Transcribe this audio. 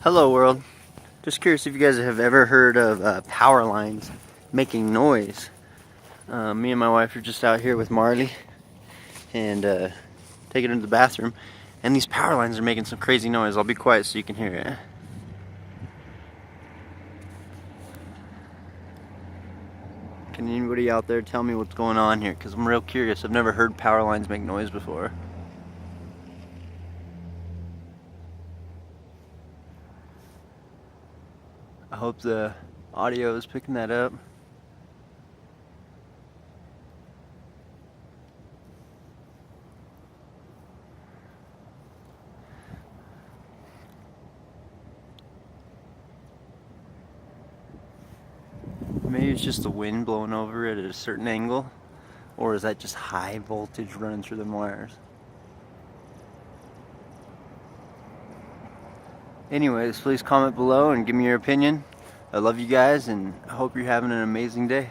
Hello world. Just curious if you guys have ever heard of power lines making noise. Me and my wife are just out here with Marley and taking her to the bathroom, and these power lines are making some crazy noise. I'll be quiet so you can hear it. Can anybody out there tell me what's going on here? Because I'm real curious. I've never heard power lines make noise before. I hope the audio is picking that up. Maybe it's just the wind blowing over it at a certain angle, or is that just high voltage running through them wires? Anyways, please comment below and give me your opinion. I love you guys and I hope you're having an amazing day.